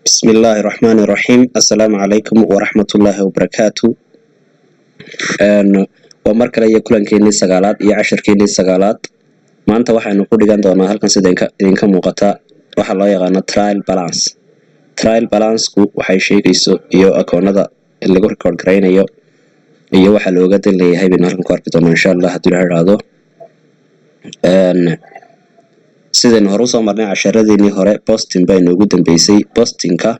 بسم الله الرحمن الرحيم السلام عليكم ورحمة الله وبركاته ومركل يكون كيني سجالات يعشر كيني سجالات ما أنت واحد نقول لجان دونا هل كان سيدين كمقطع واحد لا يغنى trial balance وحي شيء يو أكون هذا اللي جور كورد كرين يو واحد لوجد اللي هاي بنهار كورد دونا إن شاء الله هدول هذا sideen hore soo marnay casharadeenii hore posting baynu ugu dambeysay postingka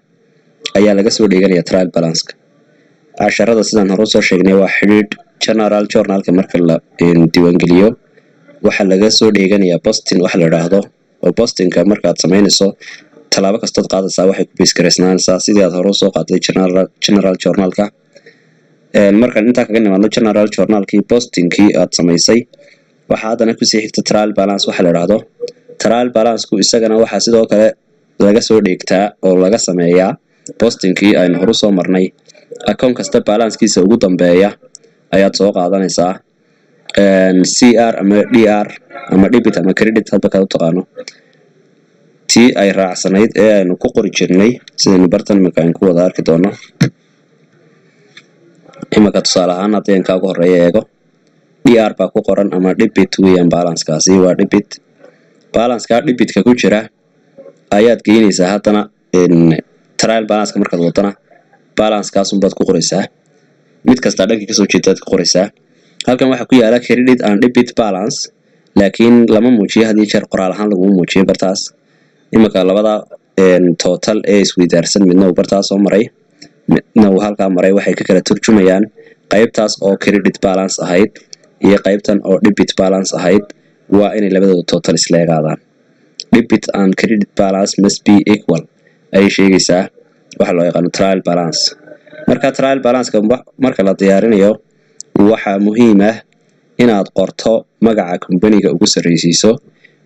ayaa laga soo dhiganaya trial balance-ka casharada sidaan hore soo sheegnay waa xidhiidh general journal-ka marka la diiwaangeliyo waxa laga soo dhiganaya posting waxa la yiraahdo oo postingka marka aad sameynayso talaabo kasta oo qaadaysaa waxay ku beesgareysnaanaysaa sidii aad hore soo qaaday general journal-ka marka inta kaga nimaadno general journal-kii postingkii aad sameysay waxa hadana ku sii xigta trial balance waxa la yiraahdo trial balance-ku isagana waxa sidoo kale laga soo dhigtaa oo laga sameeyaa postingkii aynu hore soo marnay account kasta balance-kiisa ugu dambeeya ayaad soo qaadanaysaa CR ama DR ama debit ama credit hadba ka taqaano tii ay raacsanayd ee aynu ku qori jirnay sidaynu bartan markaan ku wada arki doono imaka tusaale ahaan haddii aan kaaga horeeyo eego DR baa ku qoran ama debit weeyaan balance-kaasi waa debit balance-ka debit-ka ku jira ayaad geynaysaa haddana trial balance-ka markaad wadana balance-kaas unbaad ku qoraysaa mid kasta dhankii kasoo jeedaad ku qoraysaa halkan waxaa ku yaala credit and debit balance laakiin lama muujiyo hadii jeer qoraal ahaan lagu muujiyo bartaas imika labada total ee isweydaarsan midna uu bartaas soo maray midna uu halkaa maray waxay ka kala turjumayaan qaybtaas oo credit balance ahayd iyo qaybtan oo debit balance ahayd waa inay labadooda total isla eegaadaan debit and credit balance must be equal ay sheegaysaa waxa loo yaqaan trial balance marka trial balance-ka marka la diyaarinayo waxa muhiim ah inaad qorto magaca company-ga ugu sareysiiso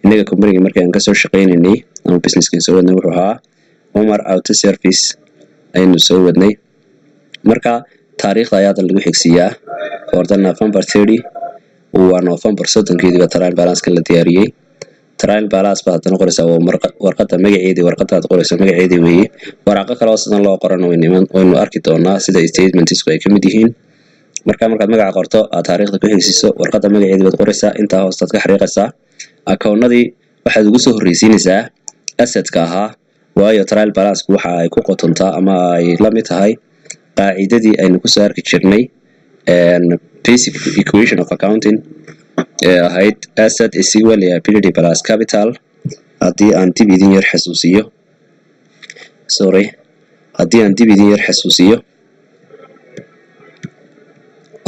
inaga company-ga markaan ka soo shaqeynay ama business-ka soo wadnay wuxuu ahaa Omar Auto Service aynu soo wadnay marka taariikhda ayaa lagu xigsiyaa qordan November 30 waa November 30 trial balance-ka la diyaariyay trial balance baad hadana qoraysaa warqadda magaceedii warqadaad qoraysaa magaceedii weeye waraaqo kale oo sidan loo qoran waynu arki doonaa sida statements ay kamid yihiin markaad magaca qorto aad taariikhda ku xigsiiso warqadda magaceedii baad qoraysaa inta hoostaad ka xariiqaysaa account-nadii waxaad ugu soo horeysiinaysaa asset-ka ahaa waayo trial balance-ku waxa ay ku qotontaa ama ay la mid tahay qaacidadii aynu ku soo arki jirnay basic equation of accounting ahayd asset is equal to liability plus capital haddii aan dib idin yar xasuusiyo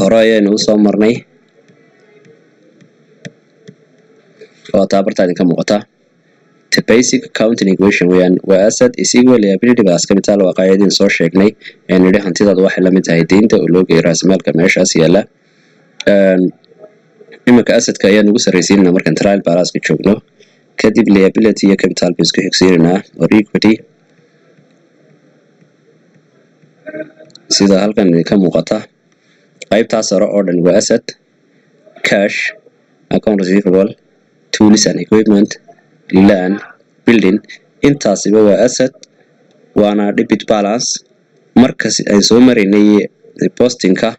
hore ayaynu soo marnay oo taabarta idinka muuqata the basic accounting equation waa asset is equal to liability plus capital waa qaacidadii soo sheegnay nidhi hantidaadu waxay la mid tahay deynta oo loo geeyo raasimaalka meeshaas yaala imika asset-ka ayaan ugu sareysiinaa markaan trial balance-ka joogno kadib liability iyo capital base ku xigsiinaa or equity sida halkan idinka muuqata qaybtaas hore oo dhan waa asset cash account receivable tools and equipment land building intaasiba waa asset waana debit balance markaas ay soo mareynay posting-ka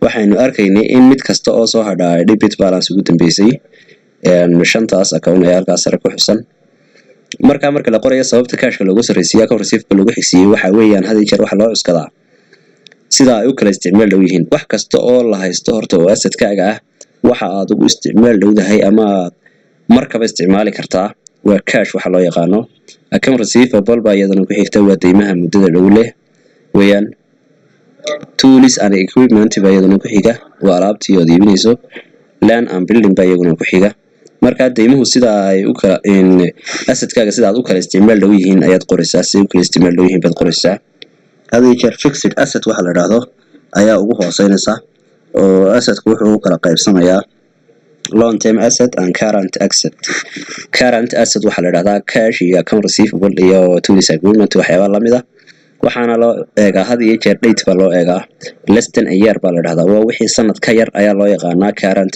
waxaynu arkaynay in mid kasta oo soo hadhaay debit balance ugu dambeysay shantaas account ee halkaas sare ku xusan marka la qorayo sababta cash-ka loogu sareysiiyo account receivable loogu xigsiiyay waxa weeyaan hadii jeer waxa loo cuskadaa sida ay u kala isticmaal dhow yihiin wax kasta oo la haysto horta oo asset-kaaga ah waxa aad ugu isticmaal dhowdahay ama markaba isticmaali kartaa waa cash waxa loo yaqaano account receivable baa iyadana ku xigta waa deymaha muddada dhow leh weeyaan tools and equipment baa iyadana ku xiga waa alaabtii oo iibinayso land and building baa iyaguna ku xiga marka deymuhu sida ay u kala asset-kaaga sida aad u kala isticmaal dhow yihiin ayaad qoraysaa si u kala isticmaal dhow yihiin baad qoraysaa hadii jeer fixed asset waxa la yiraahdo ayaa ugu hooseynaysa oo asset-ku wuxuu kala qaybsanayaa long term asset and current asset waxa la yiraahdaa cash iyo account receivable iyo tools agreement waxyaabo la mid ah waxaana loo eegaa hadii jeer date baa loo eegaa less than a year baa la yiraahdaa waa wixii sanad ka yar ayaa loo yaqaanaa current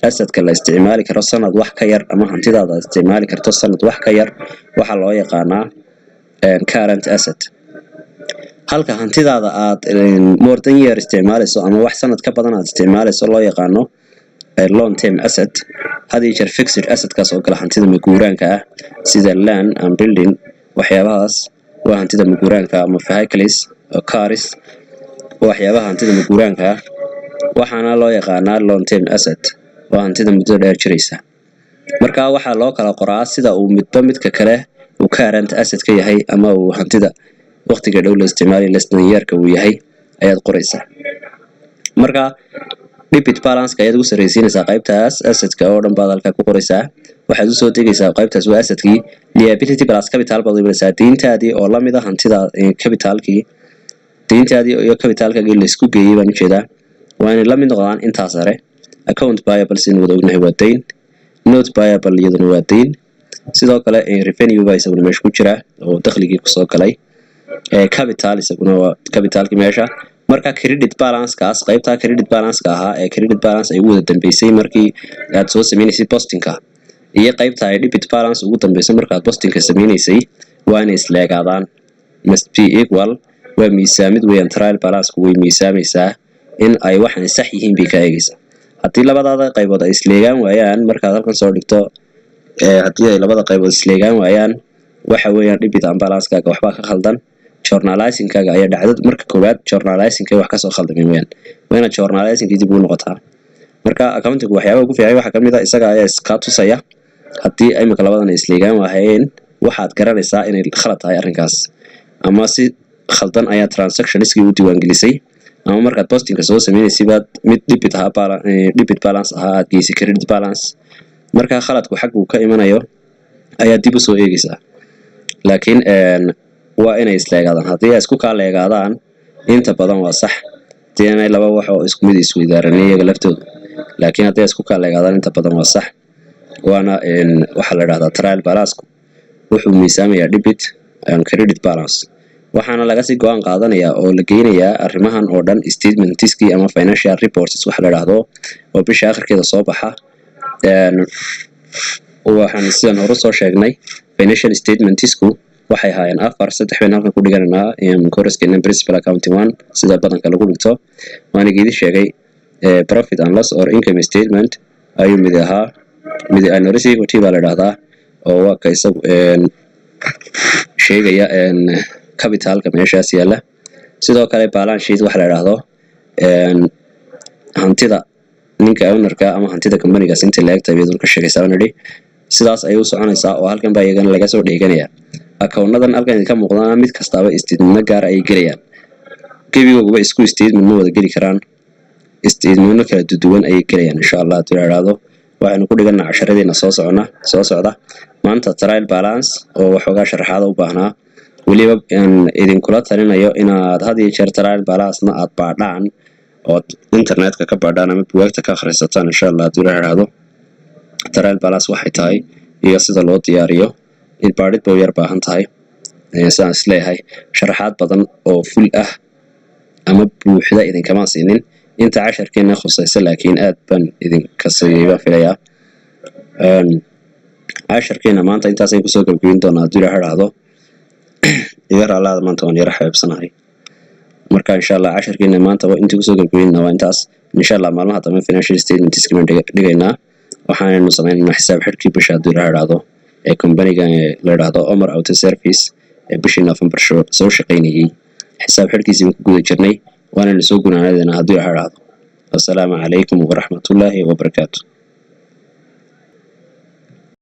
asset-ka la isticmaali karo sanad wax ka yar ama hantidaada isticmaali karto sanad wax ka yar waxa loo yaqaanaa current asset. halka hantidaada aad more than year isticmaalayso ama wax sanad ka badan aad isticmaalayso loo yaqaano long term asset. hadii jeer fixed asset kaas oo kala hantida maguuraanka ah sida land and building waxyaabahaas waa hantida maguuraanka ama vehicles cars waxyaabaha hantida maguuraanka ah waxaana loo yaqaanaa long term asset waa hantida muddo dheer jiraysa. marka waxa loo kala qoraa sida uu midba midka kale uu current asset ka yahay ama uu hantida waqtiga dhow la isticmaali less than year-ka uu yahay ayaad qoraysaa. marka debit balance ka ayaad ugu sareysiinaysaa qaybtaas asset-ka oo dhan baad halka ku qoraysaa. waxaad u soo tegaysaa qaybtaas waa asset-kii liability plus capital baad u qoraysaa deyntaadii oo la mid ah hantida capital-kii deyntaadii iyo capital-kii la isku geeyay baan u jeedaa waa inay la mid noqdaan intaas sare. account payable sin wada ognahay waa deyn note payable iyaduna waa deyn sidoo kale revenue baa isaguna meesha ku jira oo dakhligii kusoo galay capital isaguna waa capital-kii meesha. marka credit balance kaas qaybta credit balance ka ahaa credit balance ay ugu dambeysay markii aad soo sameeysay posting-ka iyo qaybta ay debit balance ugu dambeysay marka aad posting-ka sameeysay waa inay isleegaadaan must be equal waa miisaamid weeyaan. trial balance way miisaamaysaa in ay waxan sax yihiin bi ka eegaysa. haddii labadaada qaybood ay isleegaan waayaan markaad halkan soo dhigto haddii ay labada qaybood isleegaan waayaan waxa weeyaan debit balance-kaaga waxba ka khaldan journalizing-kaaga ayaa dhacdo. marka koowaad journalizing-ka wax ka soo khaldamay weeyaan waana journalizing-kii dib u noqotaa. marka accounting waxyaabo ugu fiican waxa kamid ah isaga ayaa iska tusaya haddii ay marka labadan isleegaan waayeen waxaad garanaysaa inay khalad tahay arrinkaas ama si khaldan ayaa transactions-kii u diiwaan gelisay ama markaad posting-ka soo sameeysay baad mid debit balance aad geysay credit balance. marka khaladku xaq uu ka imanayo ayaa dib u soo eegaysaa laakiin waa inay isleegaadaan. haddii ay isku kala leegaadaan inta badan waa sax deena laba wax oo isku mid isweydaaranayo iyaga laftooda laakiin haddii ay isku kala leegaadaan inta badan waa sax waana waxa la yiraahdaa trial balance wuxuu miisaamayaa debit and credit balance waxaana laga sii go'aan qaadanayaa oo la geynayaa arrimahan oo dhan statements-kii ama financial reports waxa la yiraahdo oo bisha akhirkeeda soo baxa. waxaan sidaan hore soo sheegnay financial statements-ku waxay haayeen 4 bayna halkan ku dhiganaa course-keena principal accounting 1 sida badanka lagu dhigto waana geedi sheegay profit and loss or income statement ayuu mid ahaa mid aan receipt baa la yiraahdaa oo waa ka isagu sheegaya capital-ka meeshaas yaala. sidoo kale balance sheet waxa la yiraahdo hantida ninka owner-ka ama hantida company-gaas inta la egtahay iyadoo ka sheegaysaa wanadi sidaas ayuu soconaysaa oo halkan baa iyagana laga soo dhiganaya. account-nadan halkan ka muuqdaan mid kastaaba statement gaar ay galayaan gebigoba isku statement ma wada gali karaan statement kala duwan ay galayaan insha Allah tiraado waxaanu ku dhiganaa casharadeenna soo socda maanta trial balance oo waxoogaa sharaxaad u baahnaa waliba idin kula talinayo inaad had iyo jeer trial balance ma aad baadhaan oo internet-ka ka baadhaan ama buugta ka akhrisataan insha Allah tiraado trial balance waxay tahay iyo sida loo diyaariyo in baadhid buu yar baahan tahay saan isleeyahay sharaxaad badan oo full ah ama buuxda idin kama siinin inta casharkeena khusaysa laakiin aad ban idin ka sameeyay filayaa casharkeena maanta intaas ay ku soo gabagabeyn doonaa hadii la haraado iyaga alaada maanta waan yara xeebsanahay. marka insha Allah casharkeena maanta waa inta ku soo gabagabeynaa waa intaas insha Allah maalmaha dambe financial statements-ka dhigaynaa waxaanu sameeynaa xisaab xidhkii bisha hadii la haraado company-ga la yiraahdo Omar Auto Service bishii November soo shaqeynayay xisaab xidhkiisa ku guda jirnay waana la soo gunaanadeenaa hadii la haraado. Assalaamu calaykum wa rahmatullaahi wa barakaatuh.